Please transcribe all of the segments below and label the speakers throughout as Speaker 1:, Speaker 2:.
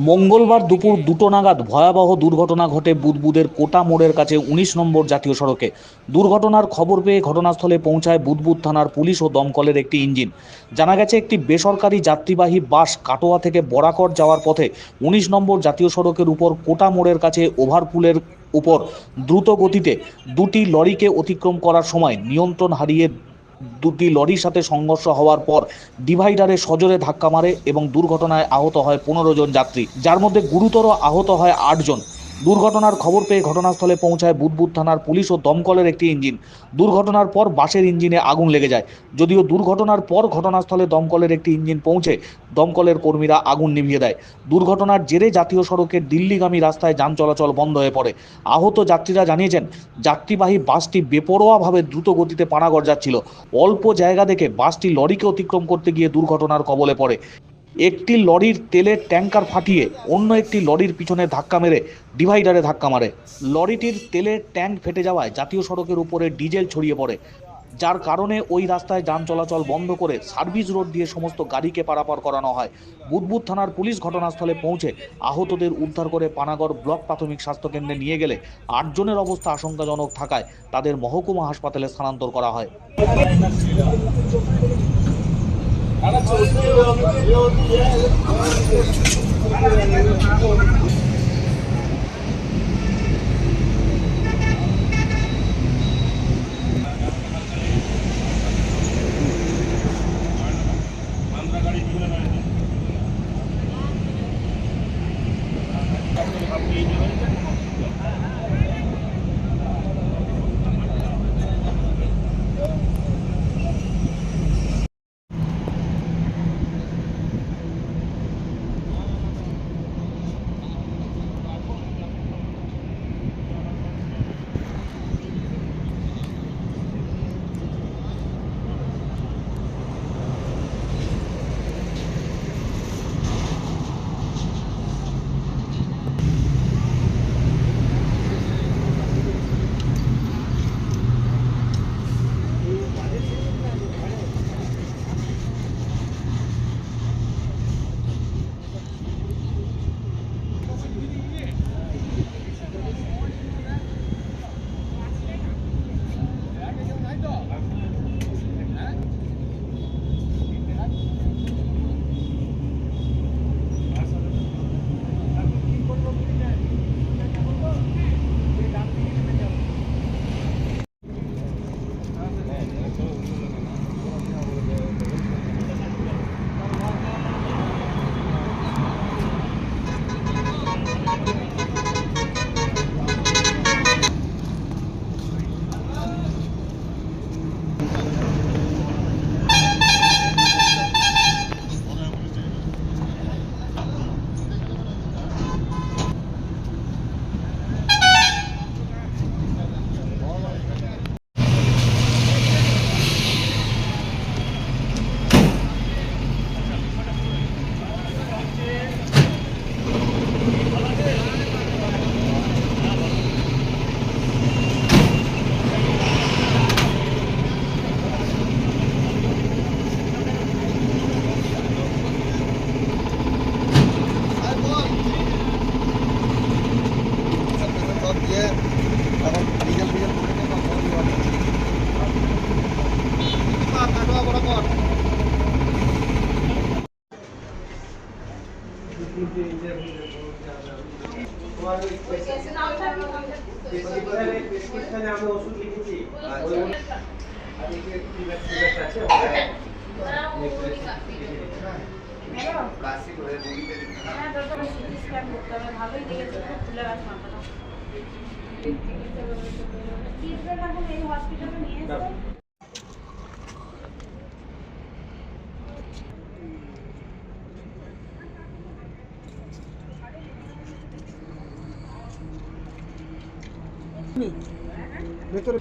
Speaker 1: মঙ্গলবার দুপুর 2টো নাগাদ ভয়াবহ দুর্ঘটনা ঘটে বুদবুদের কোটা মোড়ের কাছে ১৯ নম্বর জাতীয় সড়কে। দুর্ঘটনার খবর পেয়ে ঘটনাস্থলে পৌঁছায় বুদবুদ থানার পুলিশ ও দমকলের একটি ইঞ্জিন। জানা গেছে, একটি বেসরকারি যাত্রীবাহী বাস কাটোয়া থেকে বরাকর যাওয়ার পথে ১৯ নম্বর জাতীয় সড়কের উপর কোটা মোড়ের কাছে ওভারপুলের উপর দ্রুত গতিতে দুটি লরিকে অতিক্রম করার সময় নিয়ন্ত্রণ হারিয়ে দুটি লরির সাথে সংঘর্ষ হওয়ার পর ডিভাইডারে সজোরে ধাক্কা মারে এবং দুর্ঘটনায় আহত হয় 15 জন যাত্রী, যার মধ্যে গুরুতর আহত হয় 8 জন। দুর্ঘটনার খবর পেয়ে ঘটনাস্থলে পৌঁছায় বুদবুদ থানার পুলিশ ও দমকলের একটি ইঞ্জিন। দুর্ঘটনার পর বাসের ইঞ্জিনে আগুন লেগে যায়। যদিও দুর্ঘটনার পর ঘটনাস্থলে দমকলের একটি ইঞ্জিন পৌঁছে দমকলের কর্মীরা আগুন নিভিয়ে দেয়। দুর্ঘটনার জেরে জাতীয় সড়কের দিল্লিগামী রাস্তায় যান চলাচল বন্ধ হয়ে পড়ে। আহত যাত্রীরা জানিয়েছেন, যাত্রীবাহী বাসটি বেপরোয়াভাবে দ্রুত গতিতে পানাগড় যাচ্ছিল। অল্প জায়গা দেখে বাসটি লরিকে অতিক্রম করতে গিয়ে দুর্ঘটনার কবলে পড়ে। একটি লরির তেলের ট্যাঙ্কার ফাটিয়ে অন্য একটি লরির পিছনে ধাক্কা মেরে ডিভাইডারে ধাক্কা মারে। লরিটির তেলের ট্যাঙ্ক ফেটে যাওয়ায় জাতীয় সড়কের উপরে ডিজেল ছড়িয়ে পড়ে, যার কারণে ওই রাস্তায় যান চলাচল বন্ধ করে সার্ভিস রোড দিয়ে সমস্ত গাড়িকে পারাপার করানো হয়। বুদবুদ থানার পুলিশ ঘটনাস্থলে পৌঁছে আহতদের উদ্ধার করে পানাগড় ব্লক প্রাথমিক স্বাস্থ্যকেন্দ্রে নিয়ে গেলে 8 জনের অবস্থা আশঙ্কাজনক থাকায় তাদের মহকুমা হাসপাতালে স্থানান্তর করা হয়।
Speaker 2: ভেতরে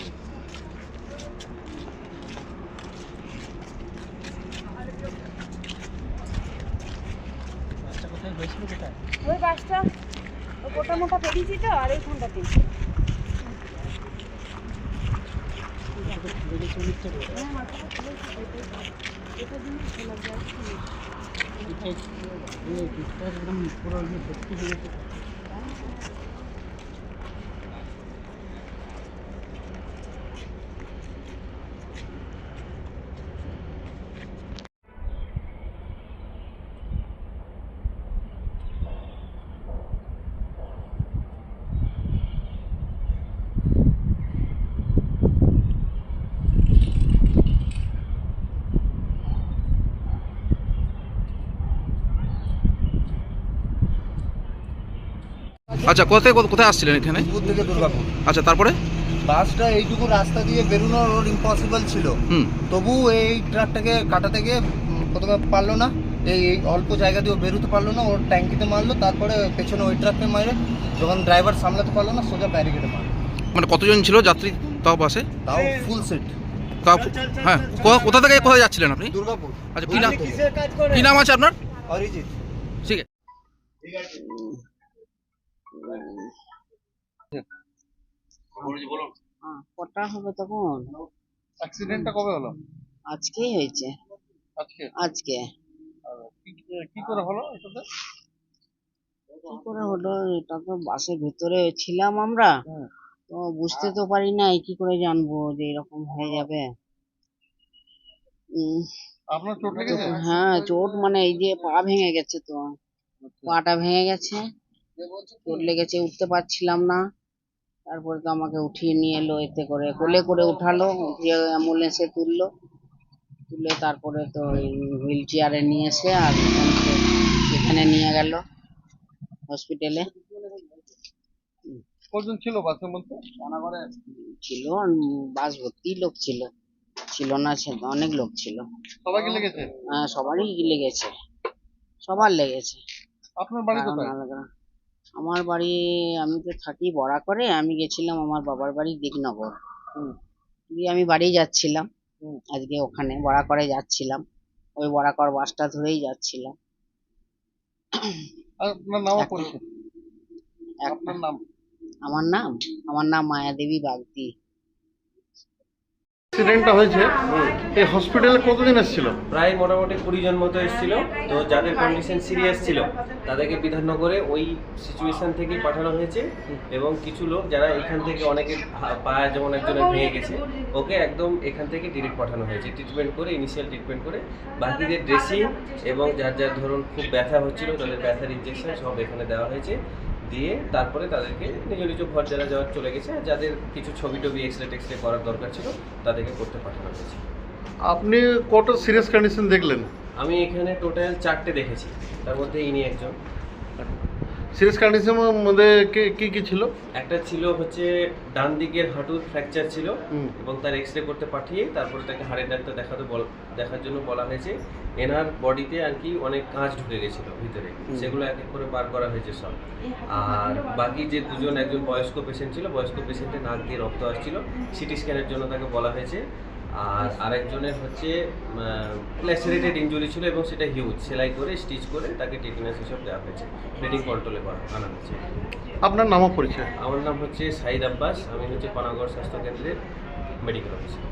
Speaker 3: ওই বাসটা গোটা মোটা পেরিয়েছি তো, আর এইখানটাতে এটা জিনিস
Speaker 2: আচ্ছা, কোথায় কোথায় আসছিলেন এখানে?
Speaker 4: দুর্গাপুর থেকে দুর্গাপুর।
Speaker 2: আচ্ছা, তারপরে?
Speaker 4: বাসটা এইটুকু রাস্তা দিয়ে বেরোনো ওর ইম্পসিবল ছিল, তবু এই ট্রাকটাকে কাটাতে গিয়ে প্রথমে পারলো না, এই অল্প জায়গা দিয়ে ও বেরোতে পারলো না, ওর ট্যাঙ্কিতে মারলো, তারপরে পেছনে ওই ট্রাককে মারে, যখন ড্রাইভার সামলাতে পারলো না সোজা ব্যারিকেডে মারলো।
Speaker 2: মানে কতজন ছিল যাত্রী তাও বাসে?
Speaker 4: তাও ফুল সিট।
Speaker 2: হ্যাঁ, কোথা থেকে কোথায় যাচ্ছিলেন আপনি?
Speaker 4: দুর্গাপুর।
Speaker 2: আচ্ছা, কি নাম আছে আপনার?
Speaker 4: অরিজিৎ।
Speaker 2: ঠিক আছে।
Speaker 5: কটা হবে তখন?
Speaker 4: অ্যাক্সিডেন্টটা কবে হলো?
Speaker 5: আজকেই হয়েছে। আজকে
Speaker 4: কি করে হলো এটাতে?
Speaker 5: কি করে হলো এটা তো বাসের ভেতরে ছিলাম আমরা, তো বুঝতে তো পারি নাই, কি করে জানবো যে এরকম হয়ে যাবে।
Speaker 4: আপনার চোট লেগেছে?
Speaker 5: হ্যাঁ, চোট মানে এই যে পা ভেঙে গেছে, তো পাটা ভেঙে গেছে, চোট লেগেছে, উঠতে পারছিলাম না। তারপরে তো আমাকে উঠিয়ে নিয়ে এলো, এতে করে কোলে করে উঠালো, উঠিয়ে অ্যাম্বুলেন্সে তুললো, তুলে তারপরে তো হুইল চেয়ারে নিয়ে এসে আর এখানে নিয়ে গেল হসপিটালে।
Speaker 4: কজন ছিল বাসের মধ্যে?
Speaker 5: ছিল বাস ভর্তি লোক ছিল, ছিল না সে অনেক লোক ছিল।
Speaker 4: সবাইকে লেগেছে?
Speaker 5: হ্যাঁ, সবারই লেগেছে, সবার লেগেছে।
Speaker 4: আপনার বাড়ি কোথায়?
Speaker 5: আমার বাড়ি, আমি তো থাকি বড়াকরে, আমি গেছিলাম আমার বাবার বাড়ি দিকনগর। দিয়ে আমি বাড়ি যাচ্ছিলাম, আজকে ওখানে বড়াকরে যাচ্ছিলাম, ওই বড়াকর বাসটা ধরেই যাচ্ছিলাম।
Speaker 4: আপনার নাম পরিচয়? আপনার নাম?
Speaker 5: আমার নাম মায়াদেবী বাগদি।
Speaker 4: অ্যাক্সিডেন্টটা হয়েছে, এই হসপিটালে কতদিন এসেছিল?
Speaker 6: প্রায় মোটামুটি 20 জন মতো এসেছিল। তো যাদের কন্ডিশন সিরিয়াস ছিল তাদেরকে বিধাননগরে ওই সিচুয়েশন থেকে পাঠানো হয়েছে, এবং কিছু লোক যারা এখান থেকে অনেকে পা যেমন একজনের ভেঙে গেছে, ওকে একদম এখান থেকে ডিরেক্ট পাঠানো হয়েছে ট্রিটমেন্ট করে, ইনিশিয়াল ট্রিটমেন্ট করে। বাকিদের ড্রেসিং এবং যার যার ধরুন খুব ব্যথা হচ্ছিল তাদের ব্যথার ইঞ্জেকশন সব এখানে দেওয়া হয়েছে, দিয়ে তারপরে তাদেরকে নিজ নিজ ঘর যারা যাওয়ার চলে গেছে, আর যাদের কিছু ছবি টবি এক্সরে টেক্সরে করার দরকার ছিল তাদেরকে করতে পাঠানো হয়েছে।
Speaker 4: আপনি কত সিরিয়াস কন্ডিশন দেখলেন?
Speaker 6: আমি এখানে টোটাল 4টে দেখেছি, তার মধ্যে ইনি একজন।
Speaker 4: সিরিয়াস কন্ডিশনের মধ্যে কি কি ছিল?
Speaker 6: একটা ছিল হচ্ছে ডান দিকের হাঁটুর ফ্র্যাকচার ছিল, এবং তার এক্সরে করতে পাঠিয়ে তারপরে তাকে হাড়ের ডাক্তার দেখার জন্য বলা হয়েছে। এনার বডিতে আর কি অনেক কাঁচ ঢুকে গেছিলো ভিতরে, সেগুলো এক এক করে বার করা হয়েছে সব। আর বাকি যে দুজন, একজন বয়স্ক পেশেন্ট ছিল, বয়স্ক পেশেন্টের নাক দিয়ে রক্ত আসছিল, সিটি স্ক্যানের জন্য তাকে বলা হয়েছে। আর আরেকজনের হচ্ছে ল্যাসেরেটেড ইনজুরি ছিল, এবং সেটা হিউজ, সেলাই করে স্টিচ করে তাকে টিটেনাস এসব দেওয়া হয়েছে, ব্লিডিং কন্ট্রোলে আনা হয়েছে।
Speaker 4: আপনার নাম পরিচয়?
Speaker 6: আমার নাম হচ্ছে সাইদ আব্বাস, আমি হচ্ছে পানাগড় স্বাস্থ্য কেন্দ্রের মেডিকেল অফিসার।